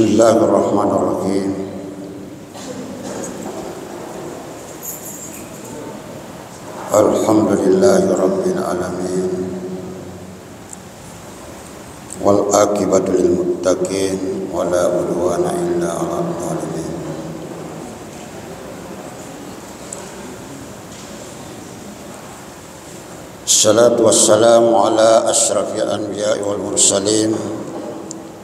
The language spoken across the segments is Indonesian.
Bismillahirrahmanirrahim. Alhamdulillahi rabbil alamin. Wal aqibatu lil muttaqin wa la udwana illa 'alal zalimin. Salatu wassalamu ala asyrafil anbiya'i wal mursalin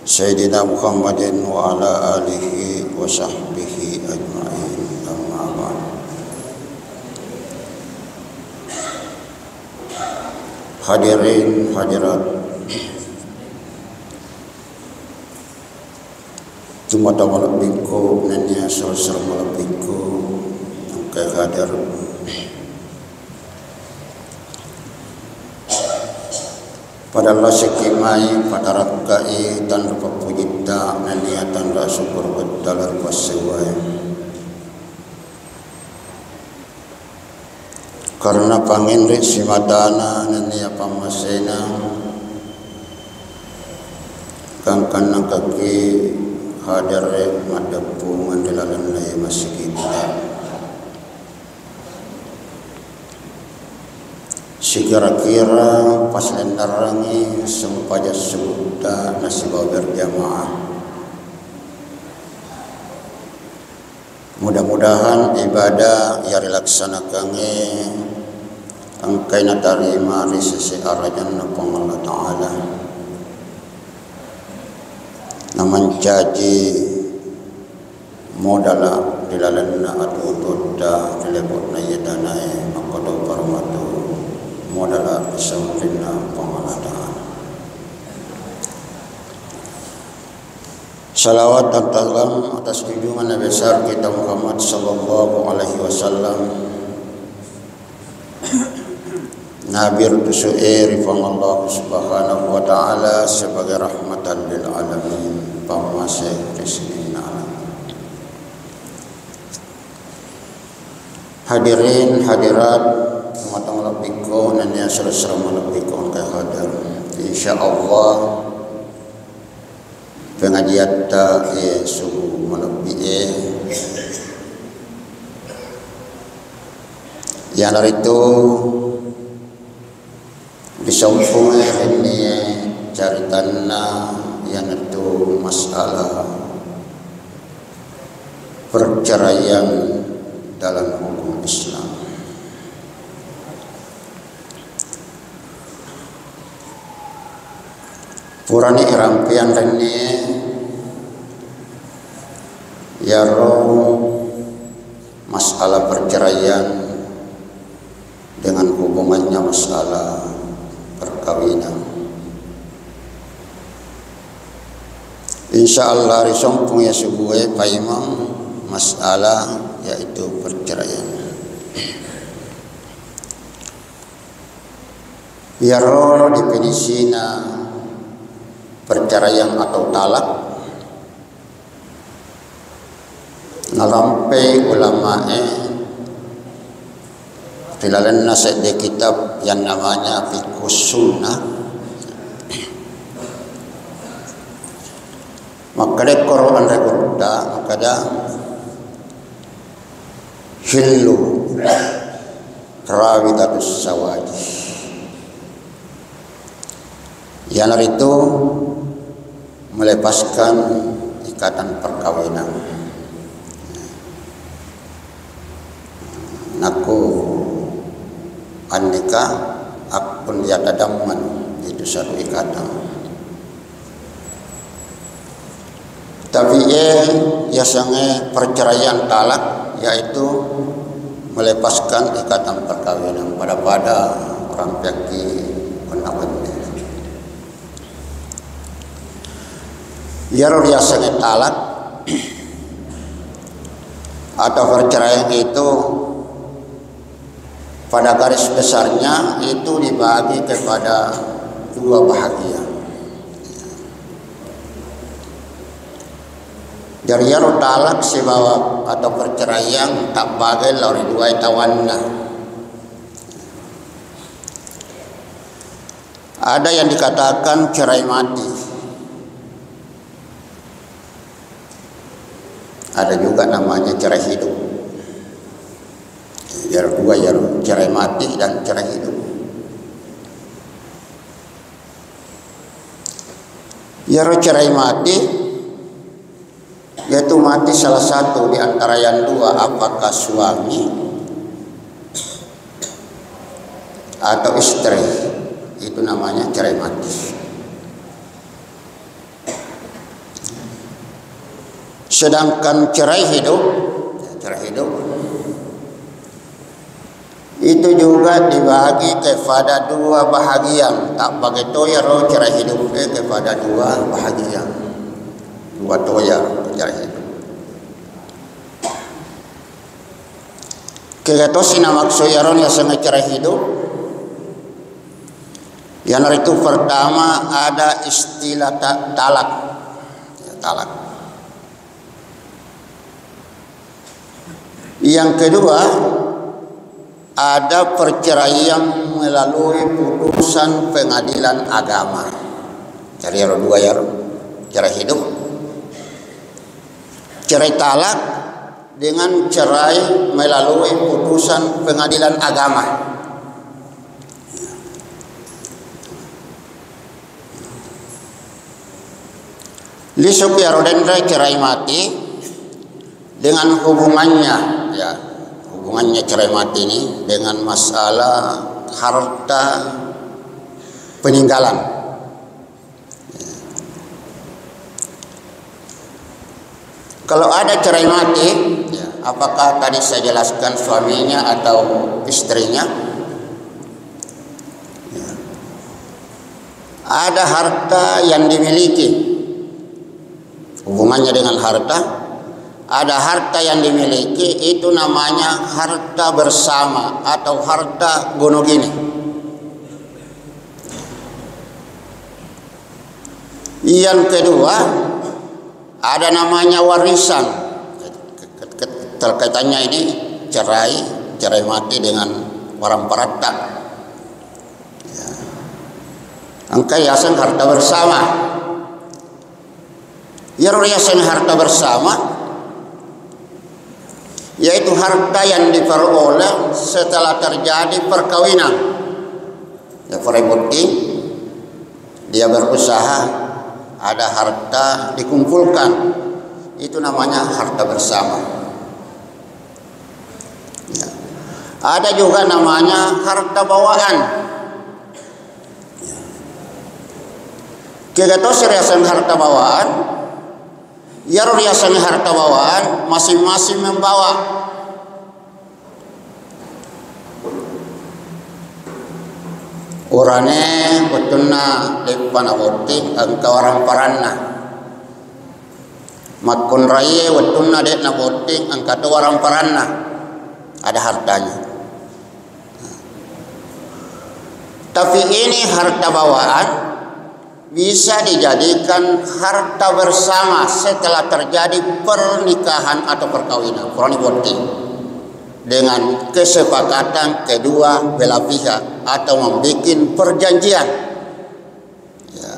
Sayyidina Muhammadin wa ala alihi wa sahbihi ajma'in, amma ba'd. Hadirin hadirat Jumata malam minggu nanya sel malam minggu yang hadir pada Allah sekimai pada rakai dan rupa pujita nania tanda syukur berdalar pasewai karena panginri simadana nania pamasena kangkana kaki hadir madapu mandalalan naya masih kita sekira-kira pas lendarangi sempaja sebuta nasibah berjamaah. Mudah-mudahan ibadah yang dilaksanakannya angkai natarima di sisi arajan Allah Ta'ala naman caji modala dilalanna atau tuda dilebutna yadanai makodo parmatu modala bisawrina pengaladaan. Salawat dan salam atas junjungan Nabi besar kita Muhammad sallallahu alaihi wasallam, Nabi rutusu'ir Allah subhanahu wa ta'ala sebagai rahmatan lil alamin, pamasih risinin alam. Hadirin hadirat matang lebiko nanya serasa lebiko kay hadir insyaallah pengajian ta subuh melebihi yang hari itu disampung ini caritanna yang itu masalah perceraian dalam hukum Islam. Purani irampian rene yaro masalah perceraian dengan hubungannya masalah perkawinan. Insyaallah risompung ya subuhe paimang masalah yaitu perceraian. Yaro definisina perceraian atau talak ngalampai ulama dilalan nasihat di kitab yang namanya Fiqhus Sunnah. Maka di Quran rekorda maka ada hillu rawidatus sawajih yang itu melepaskan ikatan perkawinan. Naku annika akun yatadamman itu satu ikatan. Tapi ya sange perceraian talak yaitu melepaskan ikatan perkawinan pada orang peki penawin. Yaro biasanya talak atau perceraian itu pada garis besarnya itu dibagi kepada dua bahagian. Dari yaro talak sebab atau perceraian tak bagai lari dua tawanna. Ada yang dikatakan cerai mati. Ada juga namanya cerai hidup. Ya dua ya, cerai mati dan cerai hidup. Ya cerai mati yaitu mati salah satu di antara yang dua, apakah suami atau istri, itu namanya cerai mati. Sedangkan cerai hidup itu juga dibagi kepada dua bahagian. Tak begitu ya cerai hidup kepada dua bahagian, dua toya cerai hidup. Kegato sina maksud ya sangat cerai hidup. Yang itu pertama ada istilah talak. Talak. Yang kedua ada perceraian melalui putusan pengadilan agama. Cerai dua ya, cerai hidup. Cerai talak dengan cerai melalui putusan pengadilan agama. Lisuk ya rodendra cerai mati dengan hubungannya ya. Hubungannya cerai mati ini dengan masalah harta peninggalan. Kalau ada cerai mati, ya, apakah tadi saya jelaskan suaminya atau istrinya? Ya. Ada harta yang dimiliki, hubungannya dengan harta. Ada harta yang dimiliki, itu namanya harta bersama atau harta gonogini. Yang kedua ada namanya warisan. Terkaitannya ini cerai mati dengan orang perata. Ya. Angka yasan harta bersama. Yasan harta bersama yaitu harta yang diperoleh setelah terjadi perkawinan. Ya bukti dia berusaha, ada harta dikumpulkan, itu namanya harta bersama. Ya. Ada juga namanya harta bawaan. Ya. Kegato seriasan harta bawaan. Ya riasan harta bawaan masing-masing membawa. Orane betulna lepana botik angka orang paranna. Makun raya betulna dek na botik angka tu orang paranna. Ada hartanya. Tapi ini harta bawaan bisa dijadikan harta bersama setelah terjadi pernikahan atau perkawinan. Kurang bukti dengan kesepakatan kedua belah pihak atau membuat perjanjian. Ya,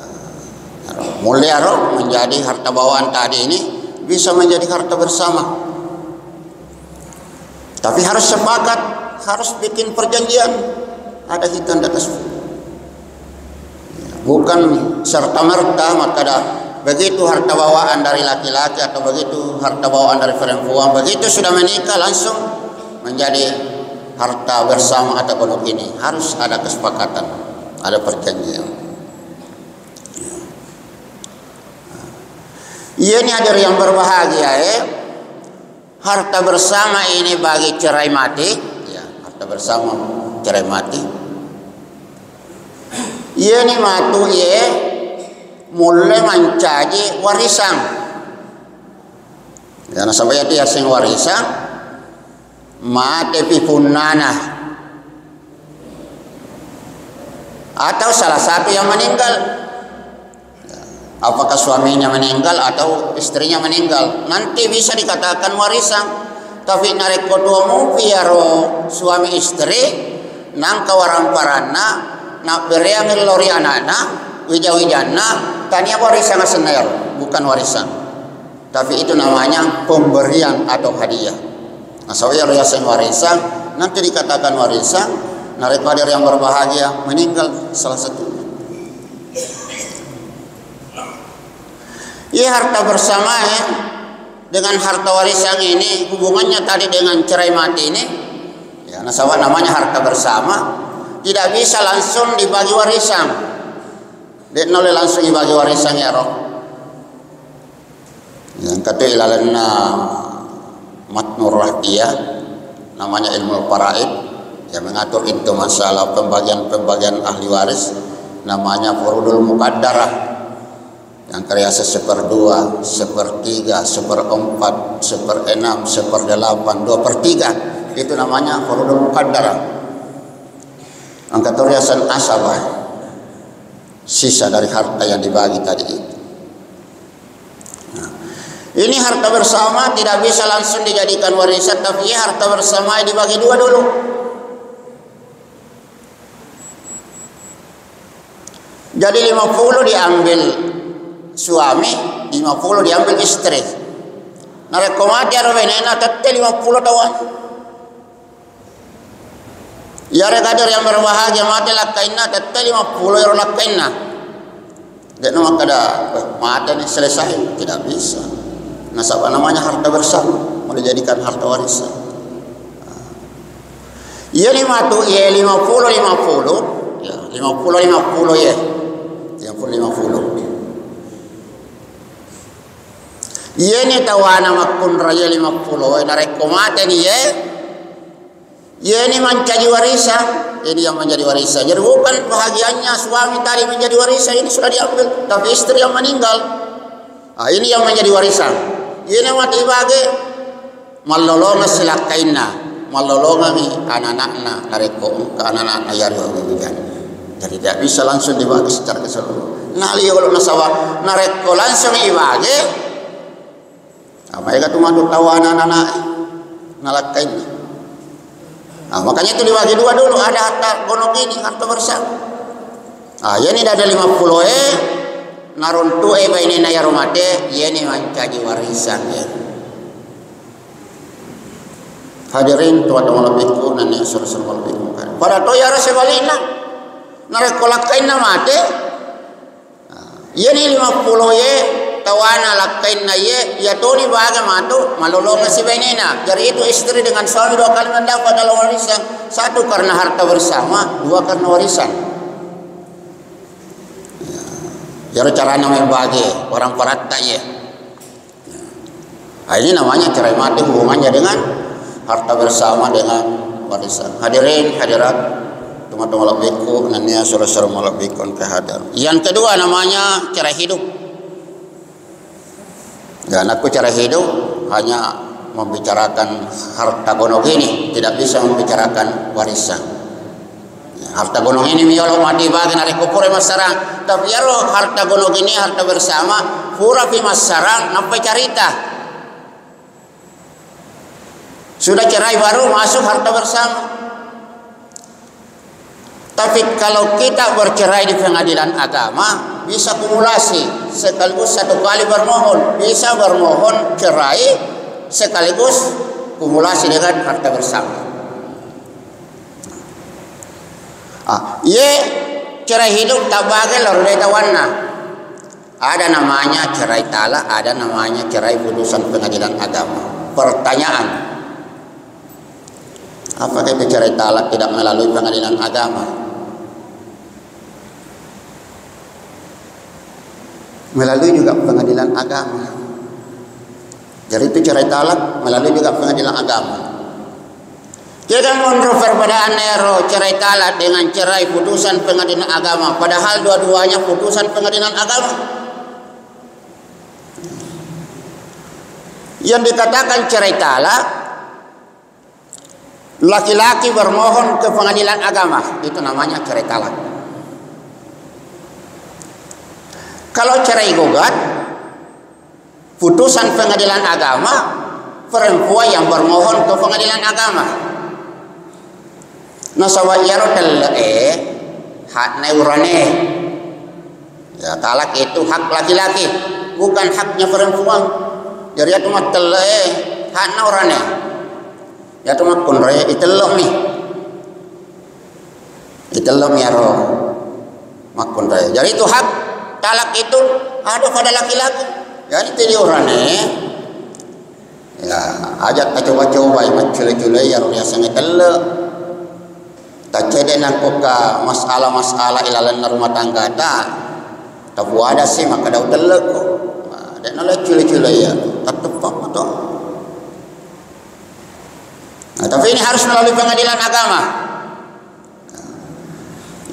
mulai menjadi harta bawaan tadi ini bisa menjadi harta bersama. Tapi harus sepakat, harus bikin perjanjian. Ada hitam di atas. Bukan serta merta maka begitu harta bawaan dari laki-laki atau begitu harta bawaan dari perempuan, begitu sudah menikah langsung menjadi harta bersama atau golok ini. Harus ada kesepakatan, ada perjanjian. Ini ada yang berbahagia harta bersama ini bagi cerai mati, ya, harta bersama cerai mati. Ini matu mulai mencaji warisan. Karena sampai dia sing warisan mati pipunana atau salah satu yang meninggal. Apakah suaminya meninggal atau istrinya meninggal, nanti bisa dikatakan warisan. Tapi narik kodomu piaro suami istri nang kawaran parana nak bereang lori anana wijawijana tania warisan senar bukan warisan. tapi itu namanya pemberian atau hadiah. Nah, saya riasan warisan, nanti dikatakan warisan, daripada yang berbahagia meninggal salah satu. Ya, harta bersama ya, dengan harta warisan ini hubungannya tadi dengan cerai mati ini. Ya, namanya harta bersama, tidak bisa langsung dibagi warisan. Dia boleh langsung dibagi warisan ya roh. Yang kata ilalanna matnur rahiyah, namanya ilmu faraid, yang mengatur itu masalah pembagian ahli waris, namanya furudul muqaddarah, yang kreasi 1/2, 1/3, 1/4, 1/6, 1/8, 2/3, itu namanya furudul muqaddarah. Angkat riasan asabah, sisa dari harta yang dibagi tadi itu. Nah, ini harta bersama tidak bisa langsung dijadikan warisan, tapi harta bersama dibagi 2 dulu. Jadi 50 diambil suami, 50 diambil istri. Narekomati arwenena tete 50 tawan. Ya regader yang berbahagia mati lakainna tete 50 euro lakainna. Dan nama kada mati ini selesai, tidak bisa. Nah, apa namanya harta bersama mau dijadikan harta warisan. Ya 50 ya 50 ya 50 ya 50. Iya ni tawana makun raya 50 narekomate ni ya. Ya ni menjadi warisan, ini yang menjadi warisan. Jadi bukan bahagiannya suami tadi menjadi warisan, ini sudah diambil, tapi istri yang meninggal. Ah, ini yang menjadi warisan. Ini mati bagi malolonga silakaina, malolonga mi anak-anakna nareko ke anak-anak ya kan. Jadi tidak bisa langsung dibagi secara keseluruhan. Nah, lihat kalau nasawa nareko langsung dibagi. Apa ya kata madu tawa anak-anak nalakain. Nah, makanya itu dibagi 2 dulu, ada harta gonok ini, harta bersama. Ah, ya ini ada 50 naruntu ini naya rumate, ya ini menjadi warisan ya. Hadirin tuan-tuan lebihku dan yang suruh-suruh lebihku kan. Pada to ya sebalina narekolakain mate. Ya ini 50 tawana lakain na ya toni baga matu malolonga si benena. Jadi itu istri dengan suami 2 kali mendapat dalam warisan. 1 karena harta bersama, 2 karena warisan. Ya, jadi caranya membagi orang paratta ya. Nah, ini namanya cerai mati hubungannya dengan harta bersama dengan warisan. Hadirin hadirat teman-teman lebihku nanya suruh-suruh melebihkan kehadar. Yang kedua namanya cerai hidup. Dan aku cara hidup hanya membicarakan harta gonok ini, tidak bisa membicarakan warisan. Harta gonok ini miolo mati bagi nari kupure masarang, tapi ya roh harta gonok ini harta bersama pura pi masarang nampai carita. Sudah cerai baru masuk harta bersama. Tapi kalau kita bercerai di pengadilan agama bisa kumulasi sekaligus 1 kali bermohon, bisa bermohon cerai sekaligus kumulasi dengan harta bersama. Ye cerai hidup tak bagai lalu tawanna. Ada namanya cerai talak, ada namanya cerai putusan pengadilan agama. Pertanyaan, apakah itu cerai talak tidak melalui pengadilan agama? Melalui juga pengadilan agama. Jadi itu cerai talak melalui juga pengadilan agama. Kita menrefer pada anero cerai talak dengan cerai putusan pengadilan agama, padahal dua-duanya putusan pengadilan agama. Yang dikatakan cerai talak, laki-laki bermohon ke pengadilan agama, itu namanya cerai talak. Kalau cerai gugat, putusan pengadilan agama, perempuan yang bermohon ke pengadilan agama. Nasawayaro hak neurane. Ya, talak itu hak laki-laki, bukan haknya perempuan. Jadi atu mat telle hana orane. Ya tu mat kun re itelom ni. Itelom ya ro makun re. Jadi itu hak talak itu ada pada laki-laki. Jadi tadi orane ya ajak coba-coba imat cule-cule ya ro biasanya telle. Tak cede nak ka masalah-masalah ilalan rumah tangga ta. Tapi ada sih maka dah telek ko. Dan oleh cule-cule ya tetap atau. Nah, tapi ini harus melalui pengadilan agama.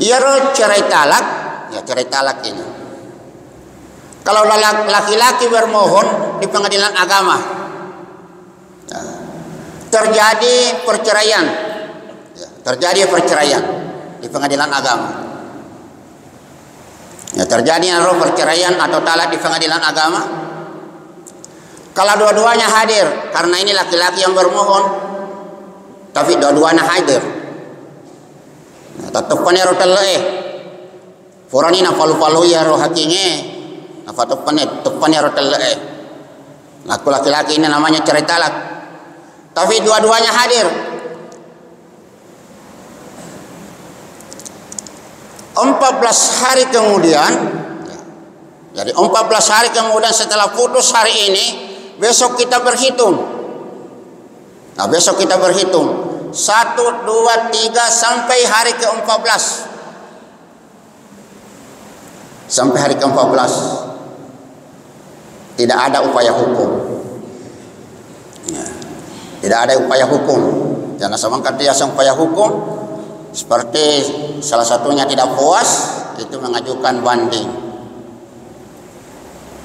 Ya roh cerai talak, ya cerai talak ini. Kalau laki-laki bermohon di pengadilan agama, ya, terjadi perceraian. Terjadi perceraian di pengadilan agama. Ya, terjadi perceraian atau talak di pengadilan agama. Kalau dua-duanya hadir, karena ini laki-laki yang bermohon, tapi dua-duanya hadir. Nah, tetap panero telle. Forani na palu-palu ya roh hakinge. Na panero telle. Laku laki-laki ini namanya cerai talak. Tapi dua-duanya hadir. 14 hari kemudian, jadi 14 hari kemudian setelah putus hari ini, besok kita berhitung. Nah, besok kita berhitung 1, 2, 3 sampai hari ke-14. Sampai hari ke-14 tidak ada upaya hukum. Ya, tidak ada upaya hukum. Jangan samakan dia upaya hukum. Seperti salah satunya tidak puas, itu mengajukan banding.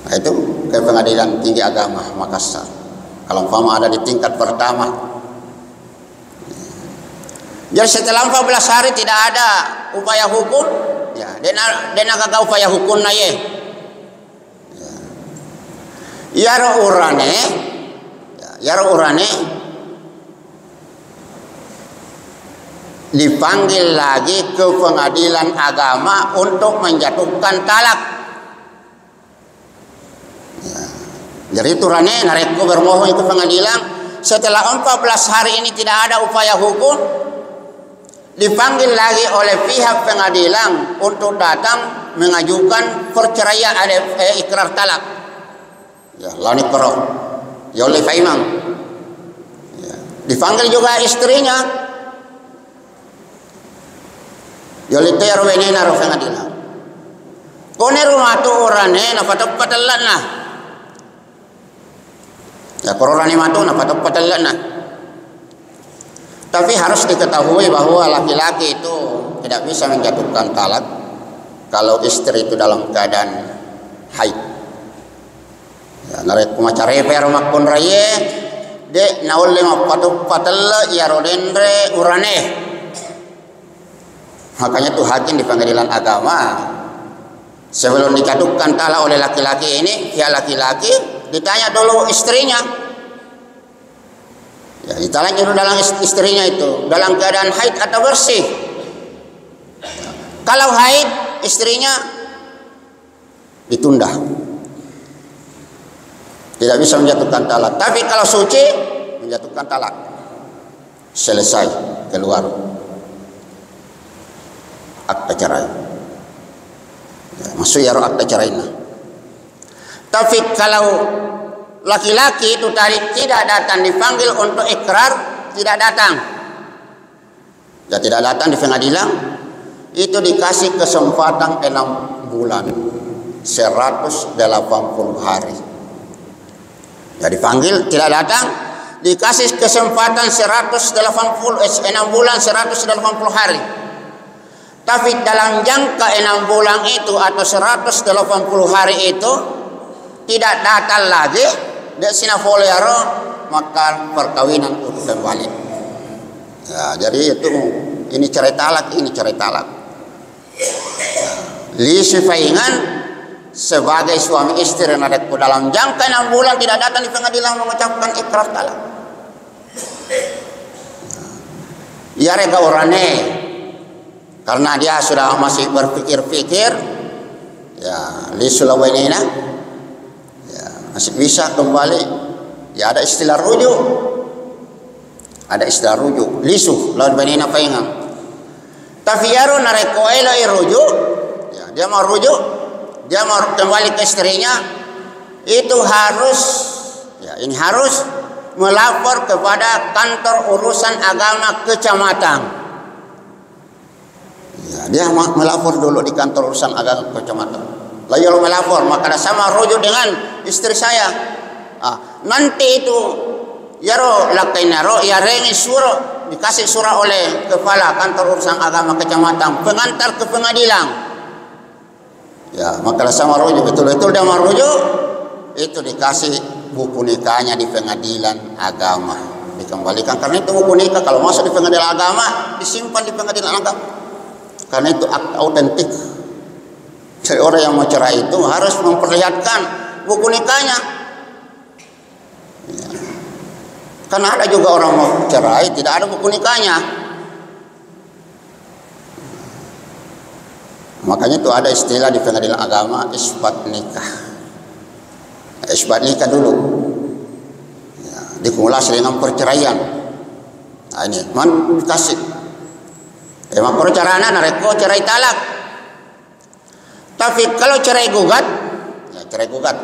Nah, itu ke Pengadilan Tinggi Agama Makassar. Kalau umpama ada di tingkat pertama. Jadi setelah 14 hari tidak ada upaya hukum, ya, dena kagak upaya hukum na ye. Ya ro urane, ya ro urane dipanggil lagi ke pengadilan agama untuk menjatuhkan talak. Ya. Jadi turane nareko bermohon itu pengadilan setelah 14 hari ini tidak ada upaya hukum, dipanggil lagi oleh pihak pengadilan untuk datang mengajukan perceraian ikrar talak. Ya, lawan ikrar. Ya oleh Faimang. Ya. Dipanggil juga istrinya. Yolite ya rovene na rovena dina. Kone rumah tu orane na patok patalan na. Ya kororani matu na patok patalan na. Tapi harus diketahui bahwa laki-laki itu tidak bisa menjatuhkan talak kalau istri itu dalam keadaan haid. Ya narek kumacare per makon raye de naul lema patok patalla ya rodendre urane. Makanya tuh hakim di pengadilan agama sebelum dijatuhkan talak oleh laki-laki ini, pihak laki-laki ditanya dulu istrinya. Ya, ditanya dulu dalam istrinya itu dalam keadaan haid atau bersih. Kalau haid istrinya ditunda, tidak bisa menjatuhkan talak. Tapi kalau suci menjatuhkan talak, selesai keluar akta cerai. Ya, masuk ya akta cerai. Tapi kalau laki-laki itu tadi tidak datang dipanggil untuk ikrar, tidak datang. Ya tidak datang di pengadilan, itu dikasih kesempatan 6 bulan 180 hari. Ya dipanggil tidak datang, dikasih kesempatan 6 bulan 180 hari. Tapi dalam jangka 6 bulan itu atau 180 hari itu tidak datang lagi, dek sinafolero maka perkawinan itu kembali. Ya, jadi itu ini cerai talak, ini cerai talak. Li sifaingan sebagai suami istri yang ada dalam jangka 6 bulan tidak datang di pengadilan mengucapkan ikrar talak. Ya rega orane karena dia sudah masih berpikir-pikir, ya li sulawenya ya masih bisa kembali Ya ada istilah rujuk. Ada istilah rujuk. Lisu lawan benina paingang. Tapi yaro nareko elo rujuk. Ya, dia mau rujuk, dia mau kembali ke istrinya, itu harus, ya ini harus melapor kepada kantor urusan agama kecamatan. Ya, dia melapor dulu di kantor urusan agama kecamatan. Lalu kalau melapor maka sama rujuk dengan istri saya. Nanti itu yaro lakainaro ya rengi suruh dikasih surah oleh kepala kantor urusan agama kecamatan pengantar ke pengadilan. Ya, maka sama rujuk betul-betul dia merujuk itu dikasih buku nikahnya di pengadilan agama dikembalikan, karena itu buku nikah kalau masuk di pengadilan agama disimpan di pengadilan agama karena itu akta autentik. Jadi orang yang mau cerai itu harus memperlihatkan buku nikahnya. Ya. Karena ada juga orang mau cerai tidak ada buku nikahnya. Makanya itu ada istilah di pengadilan agama isbat nikah. Isbat nikah dulu. Ya, dikumulasi dengan perceraian. Nah, ini man dikasih. Emang perceraian nareko cerai talak. Tapi kalau cerai gugat, ya cerai gugat.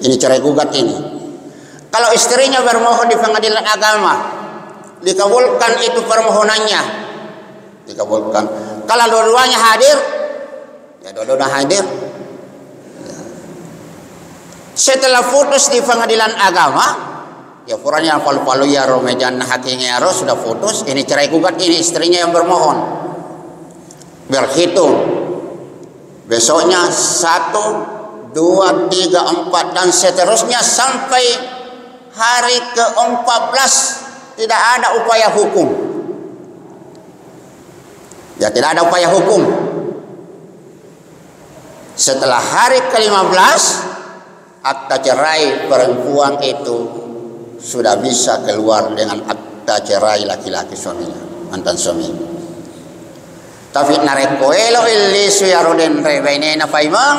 Ini cerai gugat ini. Kalau istrinya bermohon di pengadilan agama, dikabulkan itu permohonannya, dikabulkan. Kalau dua-duanya hadir, ya dua-duanya hadir. Ya. Setelah putus di pengadilan agama, ya puranya palu-palu ya romejan hakingnya ya sudah putus. Ini cerai gugat, ini istrinya yang bermohon. Berhitung. Besoknya 1, 2, 3, 4 dan seterusnya sampai hari ke-14 tidak ada upaya hukum. Ya tidak ada upaya hukum. Setelah hari ke-15 akta cerai perempuan itu sudah bisa keluar dengan akta cerai laki-laki suaminya, mantan suami. Tapi narekoelo illisu yaroden revenena faimang.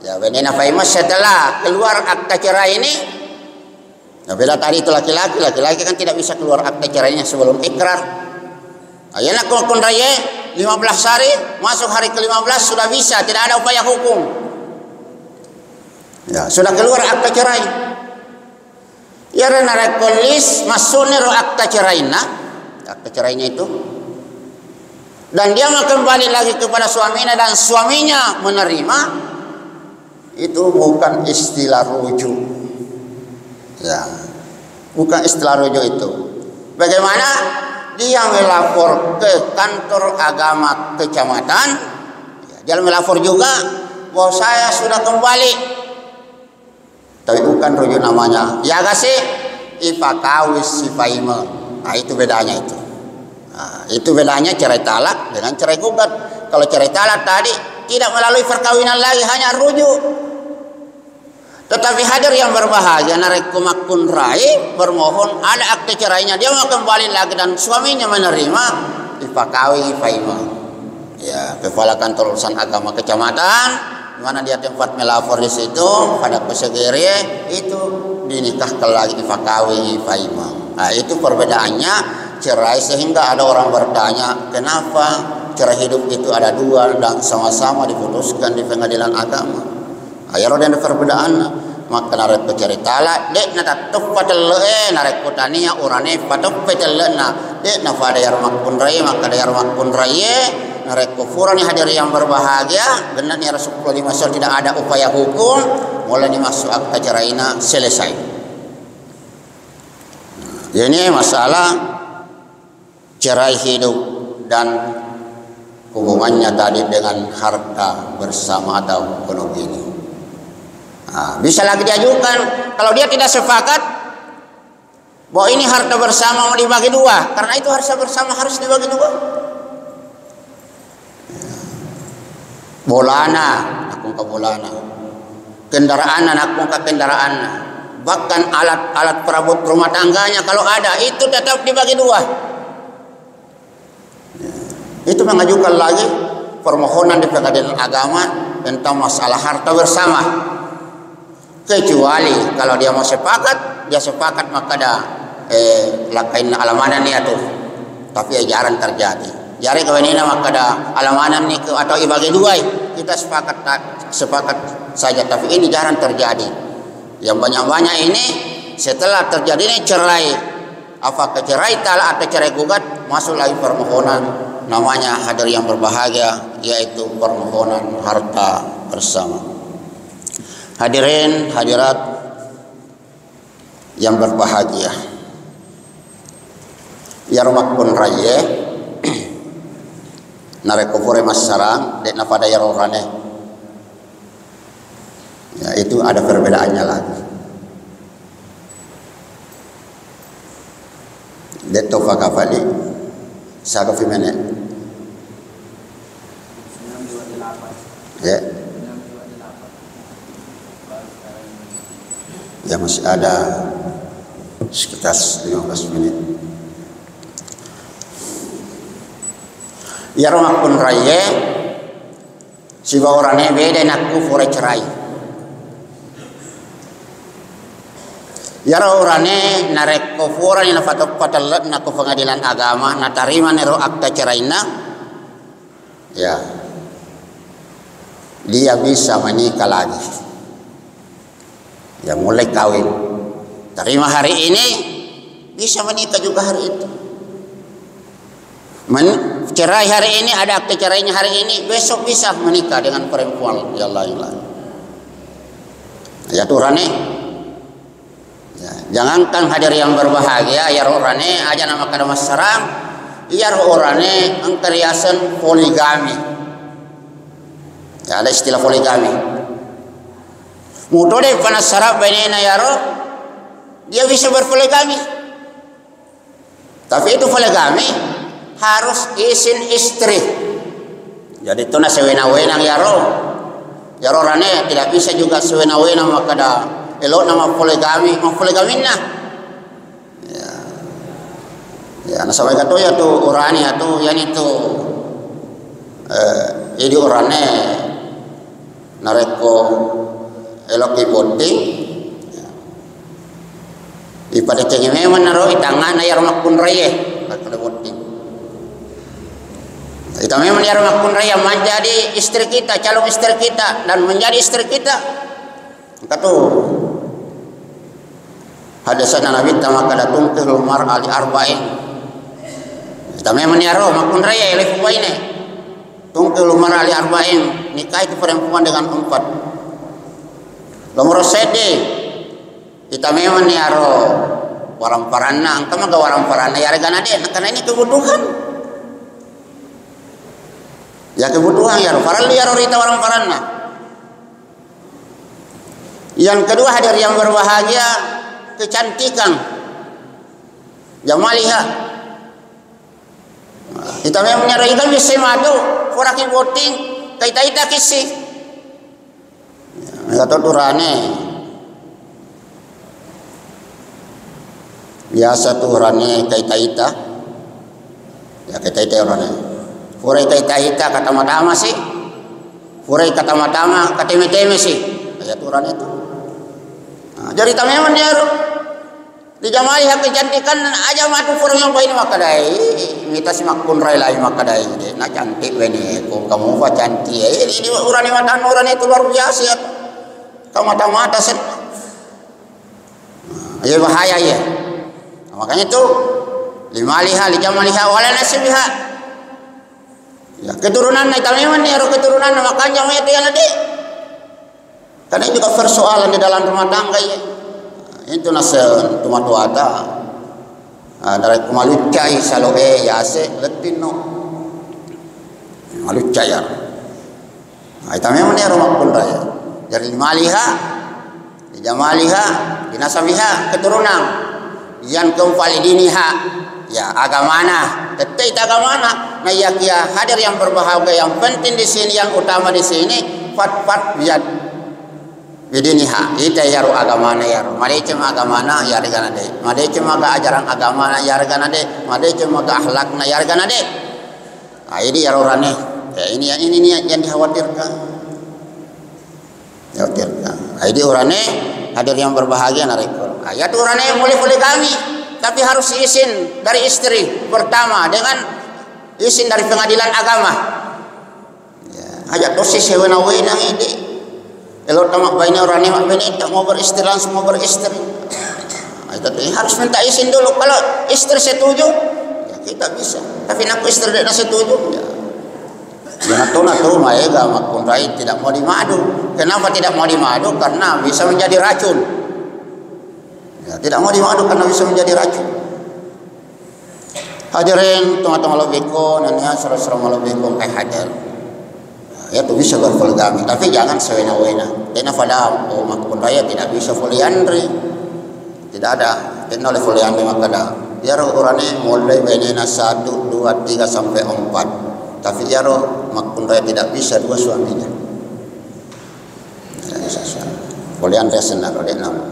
Ya venena faimang setelah keluar akta cerai ini. Nah, beda tadi itu laki-laki kan tidak bisa keluar akta cerainya sebelum ikrar. Ayana kun raya 15 hari masuk hari ke-15 sudah bisa, tidak ada upaya hukum. Ya, sudah keluar akta cerai. Ya narekolis masuknya akta cerainya. Akta cerainya itu dan dia mau kembali lagi kepada suaminya dan suaminya menerima, itu bukan istilah rujuk. Ya, bukan istilah rujuk itu. Bagaimana dia melapor ke kantor agama kecamatan, ya, dia melapor juga bahwa saya sudah kembali, tapi bukan rujuk namanya. Ya kasih ipakawis sifaima. Nah itu bedanya itu. Nah, itu bedanya cerai talak dengan cerai gugat. Kalau cerai talak tadi tidak melalui perkawinan lagi, hanya rujuk. Tetapi hadir yang berbahagia narekumakun rai bermohon ada akte cerainya, dia mau kembali lagi dan suaminya menerima, dipakawi faima. Ya, kepala kantor urusan agama kecamatan, di mana dia tempat melapor di situ pada pesegiri itu dinikahkan lagi dipakawi faima. Nah, itu perbedaannya cerai, sehingga ada orang bertanya kenapa cerai hidup itu ada dua dan sama-sama diputuskan di pengadilan agama. Ayaro dan perbedaan maka narik cerai talak dek na tatup patel narik kutania urane patok patel na dek na pada yar makun rai maka yar makun rai narik kufuran hadir yang berbahagia benar ni Rasul 5 tidak ada upaya hukum mulai dimasuk akta ceraina selesai. Ini masalah cerai hidup dan hubungannya tadi dengan harta bersama atau ekonomi ini. Nah, bisa lagi diajukan kalau dia tidak sepakat bahwa ini harta bersama mau dibagi dua, karena itu harta bersama harus dibagi dua. Bolana, aku ke bolana. Kendaraan aku ke kendaraan. Bahkan alat-alat perabot rumah tangganya kalau ada itu tetap dibagi dua. Itu mengajukan lagi permohonan di pengadilan agama tentang masalah harta bersama. kecuali kalau dia mau sepakat, dia sepakat maka ada lakain alamanan ni atuh. Tapi jarang terjadi. Jari kawanina maka ada alamanan ni atau ibagi dua kita sepakat saja, tapi ini jarang terjadi. Yang banyak-banyak ini setelah terjadi ini cerai, apakah cerai talak atau cerai gugat, masuk lagi permohonan namanya hadir yang berbahagia, yaitu permohonan harta bersama. Hadirin hadirat yang berbahagia, yarmak pun raya narekopore mas sarang dek napada yarorane, ya itu ada perbedaannya lagi. Dek tofa kafali saka fimene ya. Ya masih ada sekitar 15 menit. Ya rumah pun raya si orangnya beda nakku fore cerai. Ya orangnya narek kufura ni nafatok patalat nakku pengadilan agama natarima nero akta ceraina. Ya dia bisa menikah lagi. Ya mulai kawin, terima hari ini bisa menikah juga hari itu. Cerai hari ini ada akte cerainya hari ini, besok bisa menikah dengan perempuan. Ya Allah, ya Allah. Ya turane. Ya, jangankan hadir yang berbahagia, ya orane aja nama kada masarang, ya orane angkariasan poligami. Ya ada istilah poligami. Mudah deh panas sarap benena yaro, dia bisa berpoligami. Tapi itu poligami harus izin istri. Jadi itu na sewena-wenang yaro rane tidak bisa juga sewena-wenang maka da elok nama poligami, mau poligami nah. Ya, nasa mereka tu ya tu orani atau yang itu, jadi orane nareko elok ibonding ipada cengeme menaro itangan ayar makun raya pada bonding itu memang ayar makun raya menjadi istri kita, calon istri kita dan menjadi istri kita. Kata hadasana Nabi tamakala tungkil mar'a li arba'in, itu memang ayar makun raya elif baine tungkil mar'a li arba'in, nikah itu perempuan dengan 4. Nomor sede kita memang ni aro warang parana, angka maga warang parana ya regana de, karena ini kebutuhan. Ya kebutuhan ya, paral ya rita warang parana. Yang kedua hadir yang berbahagia kecantikan, jamaliha. Kita memang nyari kan bisa madu, foraki voting, kita kisi. Kata turane biasa turane kaita-ita ya kaita-ita orangnya furai kaita-ita kata matama sih furai kata matama kata teme sih ya turane itu. Nah, jadi tameman dia di jamai hak kecantikan aja matu furai yang baik maka dai mita si makun rai lai maka dai na cantik beni ko kamu apa cantik ini urani mata urani itu luar biasa ya. Mata-mata sen, ya bahaya ya. Makanya itu lima liha, lijamaliha, wala nasibiha. Ya keturunan itu memang ni harus keturunan makanya itu yang ada. Karena juga persoalan di dalam rumah tangga ya. Itu nase tuma tuata. Dari kemalucai saloe ya se letino. Malucai ya. Itu memang ni harus makun raya. Dari maliha, di jamaliha, di nasabiha keturunan, yang keempat diniha, ya agamana, tetap agamana. Nah ya hadir yang berbahagia, yang penting di sini, yang utama di sini, fat biad bidiniha. Itu yaru agamana yaru, madecem agamana ya regana de, madecem aga ajaran agamana ya regana de, madecem aga akhlakna ya regana de. Nah ini yaru rane, ya ini yang dikhawatirkan. Ya, jadi orangnya hadir yang berbahagia narekul. Ayat urane boleh poligami, tapi harus izin dari istri pertama dengan izin dari pengadilan agama. Ya, ayat dosis sewenang-wenang ini. Elok tamak baina urane mak bini tak mau beristri langsung mau beristri. Ayat ini harus minta izin dulu. Kalau istri setuju, ya kita bisa. Tapi nak istri tidak setuju, ya. Jangan tuh maega makun rai tidak mau dimadu. Kenapa tidak mau dimadu? Karena bisa menjadi racun. Ya, tidak mau dimadu karena bisa menjadi racun. Hadirin tengah-tengah lebiko nanya surah-surah malebiko hadir. Ya itu bisa berpoligami, tapi jangan sewena-wena. Karena pada makun raya tidak bisa poliandri. Tidak ada. Tidak oleh poliandri makada. Biar orangnya mulai benena 1, 2, 3 sampai 4. Tapi ya roh makun raya tidak bisa dua suaminya. Tidak bisa suami. Boleh anda senar oleh nama.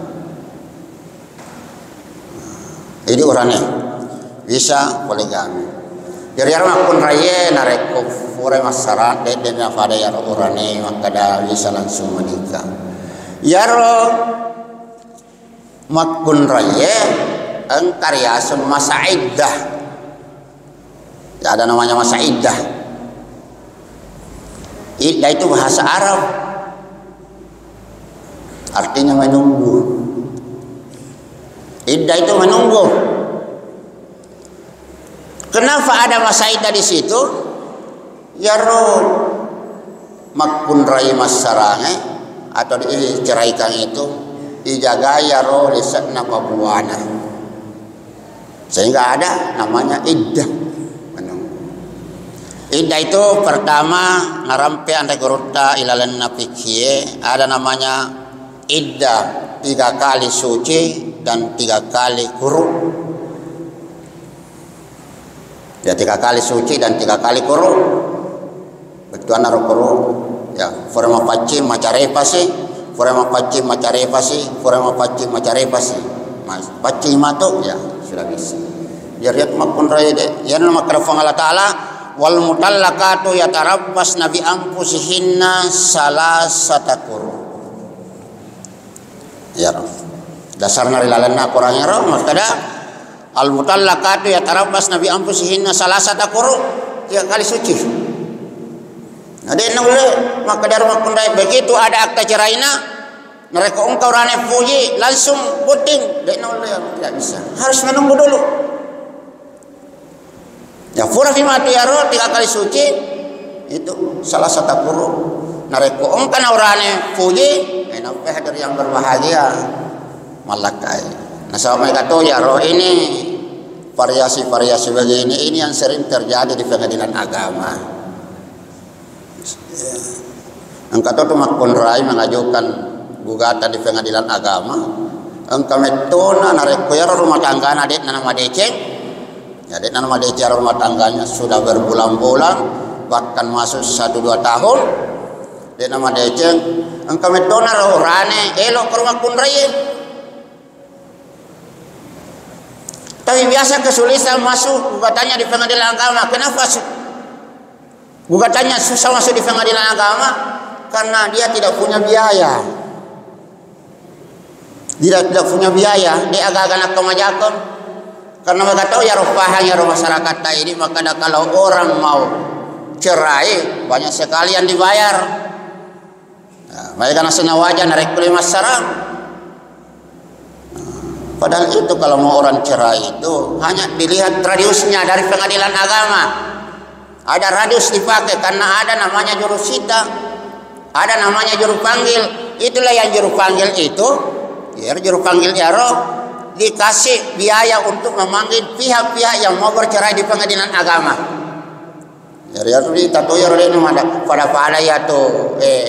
Ini orangnya bisa poligami. Jadi ya makun raya nareko fure masyarakat dan pada ya orangnya maka dah bisa langsung menikah. Ya roh makun raya engkarya masa iddah. Ya, ada namanya masa iddah. Iddah itu bahasa Arab, artinya menunggu. Iddah itu menunggu. Kenapa ada masa iddah di situ? Ya roh makun rai masarange atau diceraikan itu dijaga ya roh lisatna pabuana. Sehingga ada namanya iddah. Iddah itu pertama ngarampe anda geruta ilalan napikie ada namanya iddah 3 kali suci dan 3 kali kuru. Ya 3 kali suci dan 3 kali kuru. Betul naruh kuru. Ya forma pacim macarepasi, forma pacim macarepasi, forma pacim macarepasi. Mas pacim matu ya sudah bisa. Jadi makun raya deh. Ya nama kerafang Allah Taala. Wal mutallaqatu yatarabbasna bi anfusihinna salasata quru. Ya roh. Dasarna rilalana Qur'an ya roh makada al mutallaqatu yatarabbasna bi anfusihinna salasata quru 3 kali suci. Ada yang boleh maka dari makun raya begitu ada akta ceraina mereka engkau rane puji langsung puting dan tidak bisa harus menunggu dulu. Ya fura fi mati yaro 3 kali suci itu salah satu puru nareko engkan orane puji enak hadir yang berbahagia malakai. Nah sama kata ya roh ini variasi-variasi begini ini yang sering terjadi di pengadilan agama. Engkau tu makun rai mengajukan gugatan di pengadilan agama. Engkau metona nareko ya rumah tangga adik nama deceng. Ya, dek nama dia rumah tangganya sudah berbulan-bulan bahkan masuk 1-2 tahun. Dek nama dia engkau metona rane elok ke rumah kunraya. Tapi biasa kesulitan masuk gugatannya di pengadilan agama. Kenapa gugatannya susah masuk di pengadilan agama? Karena dia tidak punya biaya. Dia tidak punya biaya. Dia agak-agak nak kemajakan. Karena mereka tahu ya rofahan ya masyarakat ini maka kalau orang mau cerai banyak sekali yang dibayar. Nah, mereka nasana wajah narik kulit masyarakat. Padahal itu kalau mau orang cerai itu hanya dilihat radiusnya dari pengadilan agama. Ada radius dipakai karena ada namanya jurusita, ada namanya juru panggil. Itulah yang juru panggil itu, ya juru panggil ya roh. Dikasih biaya untuk memanggil pihak-pihak yang mau bercerai di pengadilan agama. Jadi harus ditatoyar oleh nama pada ya tu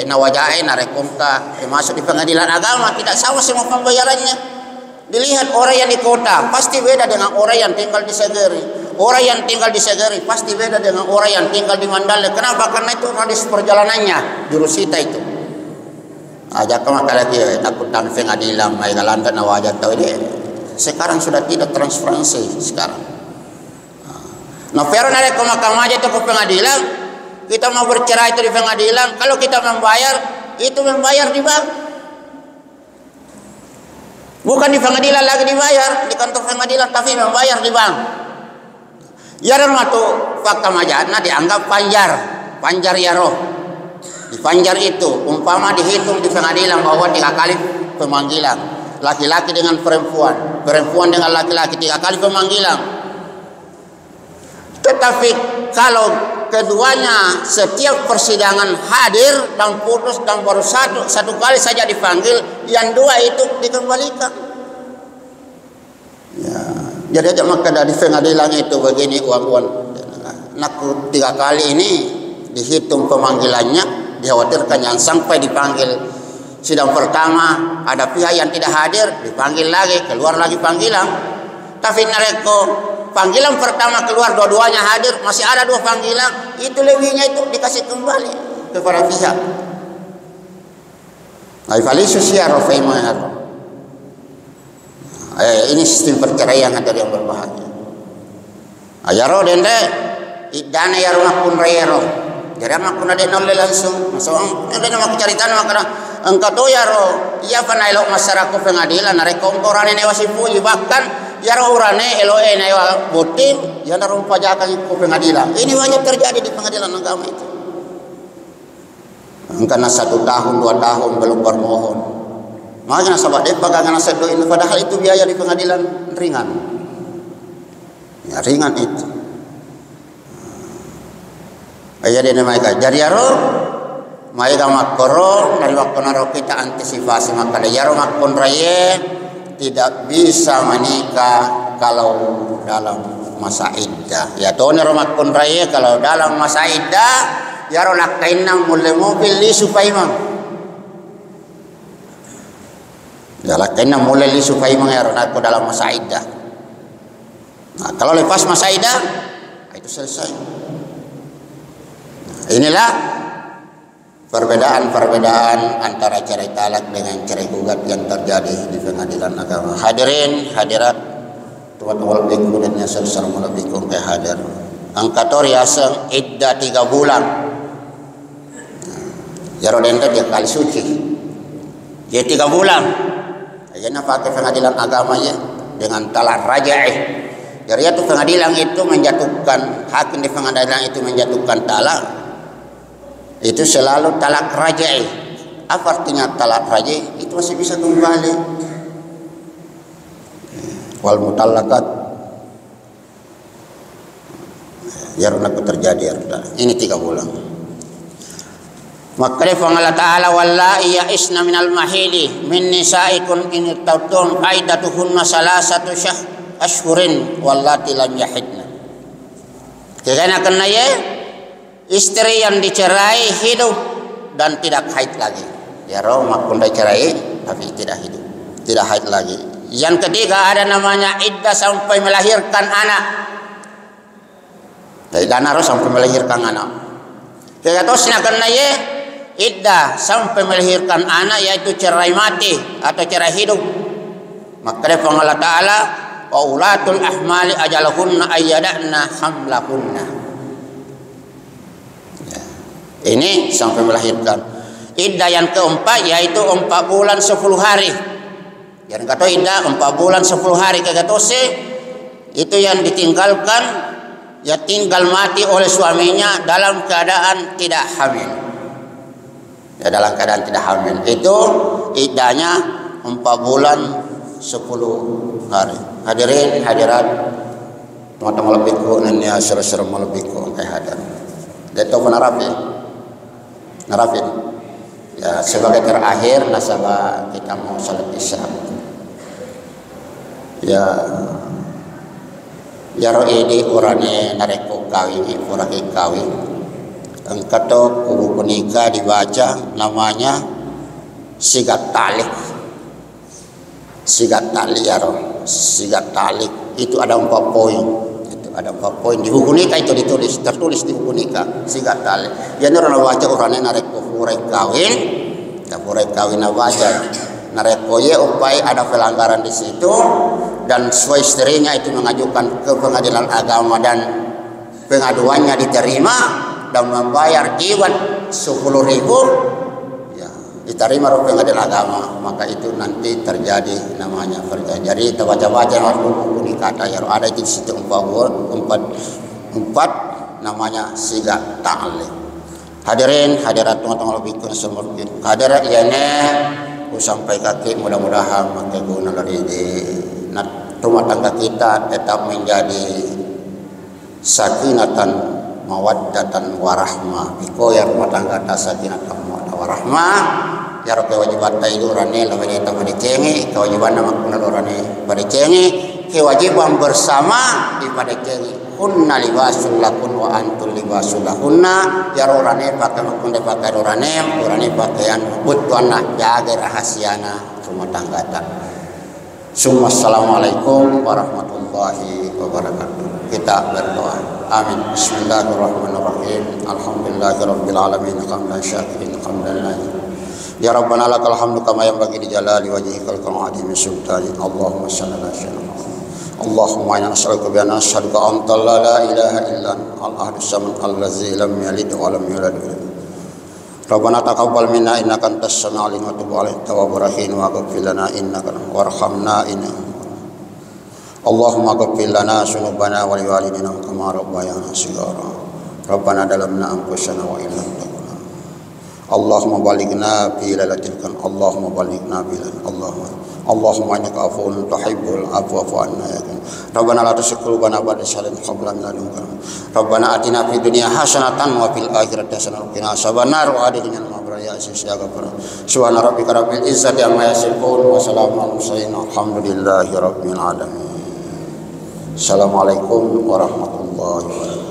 nawajai narekumka masuk di pengadilan agama tidak sama semua pembayarannya. Dilihat orang yang di kota pasti beda dengan orang yang tinggal di Segeri. Orang yang tinggal di Segeri pasti beda dengan orang yang tinggal di Mandalika. Kenapa? Karena itu radius perjalanannya jurusita itu. Ajak ke lagi takut dan pengadilan mai galanda nawajat tahu ini. Sekarang sudah tidak transparansi sekarang. Nah, pero nare ke mahkamah aja ke pengadilan, kita mau bercerai itu di pengadilan, kalau kita membayar, itu membayar di bank. Bukan di pengadilan lagi dibayar, di kantor pengadilan, tapi membayar di bank. Ya matu fakta majana dianggap panjar ya roh. Di panjar itu umpama dihitung di pengadilan bahwa 3 kali pemanggilan, laki-laki dengan perempuan, perempuan dengan laki-laki 3 kali pemanggilan. Tetapi kalau keduanya setiap persidangan hadir dan putus dan baru satu kali saja dipanggil, yang 2 itu dikembalikan. Ya, jadi aja maka dari pengadilan itu begini uang-uang. Nak 3 kali ini dihitung pemanggilannya, dikhawatirkan yang sampai dipanggil sidang pertama ada pihak yang tidak hadir, dipanggil lagi, keluar lagi panggilan. Tapi nareko panggilan pertama keluar dua-duanya hadir, masih ada 2 panggilan, itu lebihnya itu dikasih kembali kepada pihak. Ini sistem perceraian ada yang berbahaya. Ayaro dende idane ya rumah pun rero. Jadi amak pun ada nolai langsung. Masuk ada nama kecaritaan makna engkau tu yaro ia panailok masyarakat pengadilan nareko orane ne wasipuji bahkan yaro urane eloe ne botim ya narum pajakan ke pengadilan. Ini banyak terjadi di pengadilan agama itu. Karena 1 tahun 2 tahun belum bermohon. Makanya sahabat depa gangan sedo ini padahal itu biaya di pengadilan ringan. Ya ringan itu. Ayah dia mereka jari yaro mereka makoro dari waktu naro kita antisipasi maka yaro makon raya tidak bisa menikah kalau dalam masa iddah. Ya to naro makon raya kalau dalam masa iddah yaro lakain nang mulai mobil li supaya mang. Ya lakain nang mulai li supaya mang yaro nako dalam masa iddah. Nah, kalau lepas masa iddah itu selesai. Inilah perbedaan-perbedaan antara cerai talak dengan cerai gugat yang terjadi di pengadilan agama. Hadirin, hadirat, tuan-tuan biku dan nyasar-sar biku ke hadir. Angkator yaseng iddah 3 bulan. Jaro denda dia kali suci. Dia 3 bulan. Ayeuna pakai pengadilan agama ya dengan talak raja'ih. Jadi itu pengadilan itu menjatuhkan, hakim di pengadilan itu menjatuhkan talak. Itu selalu talak rajai. Apa artinya talak rajai? Itu masih bisa kembali. Wal mutallaqat ya runakku terjadi ini 3 bulan. Maka Allah Ta'ala wallahi ya'isna minal mahili min nisaikum in irtabtum faidatuhunna salasatu ashhurin wallati lam yahidna. Karena ya istri yang dicerai hidup dan tidak haid lagi. Ya roh makun dicerai tapi tidak hidup, tidak haid lagi. Yang ketiga ada namanya iddah sampai melahirkan anak. Iddah naro sampai melahirkan anak. Kaya tosna kana ye iddah sampai melahirkan anak yaitu cerai mati atau cerai hidup. Maka Allah Ta'ala wa ulatul ahmali ajalahunna ayyadana hamlahunna. Ini sampai melahirkan. Iddah yang keempat yaitu 4 bulan 10 hari. Yang kata iddah 4 bulan 10 hari kata itu yang ditinggalkan ya tinggal mati oleh suaminya dalam keadaan tidak hamil. Ya dalam keadaan tidak hamil. Itu iddahnya 4 bulan 10 hari. Hadirin hadirat teman-teman lebihku dan ya seru-seru lebihku kayak hadir. Itu pun Narafin ya sebagai terakhir nasabah kita mau salat isya ya roidi urane nareko kawin urake kawin engkato kubu nikah dibaca namanya sigat talik ya roh sigat talik itu ada 4 poin. Ada 4 poin di buku nikah itu tertulis di buku nikah sigat tali. Ya orang baca orangnya nareko furek kawin, ya furek kawin baca nareko ye upai ada pelanggaran di situ dan suami istrinya itu mengajukan ke pengadilan agama dan pengaduannya diterima dan membayar iwat 10.000. Ya diterima rupanya adalah agama, maka itu nanti terjadi namanya perjanjian. Jadi kita baca-baca buku ini kata yang ada itu di situ empat namanya siga ta'lim. Hadirin hadirat teman-teman lebih kesemurkin. Hadirat iane ku sampai kaki mudah-mudahan makai guna dari rumah tangga kita tetap menjadi sakinatan mawaddatan warahmah. Iko ya rumah tangga ta sakinatan mawaddah warahmah. Ya Rabbi wajiban taidurane lawan eta padecengi, kewajiban makna lorane padecengi, kewajiban bersama di padecengi. Kunna libasul lakun wa antul libasul lahunna. Ya rorane pakai makna pakai rorane pakaian butuana jaga rahasiana rumah tangga ta. Assalamualaikum warahmatullahi wabarakatuh. Kita berdoa. Amin. Bismillahirrahmanirrahim. Alhamdulillahirabbil alamin. Hamdan syakirin hamdan lillahi. Ya Rabbana lakal hamdu kama yanbaghi li jalali wajhikal karim sultani. Allahumma shalli ala sayyidina Muhammad. Allahumma inna nas'aluka bi anna nashhadu anta la ilaha illa anta al-ahadus samad allazi lam yalid wa lam yulad. Rabbana taqabbal minna innaka antas samiul alim wa tub alaina tawwabur rahim wa ighfir lana innaka warhamna innaka. Allahumma ighfir lana dzunubana wa liwalidina kama rabbayana shighara. Rabbana dalamna anfusana wa illam Allahumma balighna fi lailatil qadr. Allahumma balighna fi Allahumma innaka afuwwun tuhibbul afwa fa'fu anna ya Rabbana la tuzigh qulubana ba'da idh hadaytana wa hab lana min ladunka Rabbana atina fid dunya hasanatan wa fil akhirati hasanatan wa qina adzabannar wa adkhilna al-mabrar ya aziz ya ghafur. Subhana rabbika rabbil izzati amma yasifun wa salamun alal mursalin alhamdulillahi rabbil alamin. Assalamualaikum warahmatullahi wabarakatuh.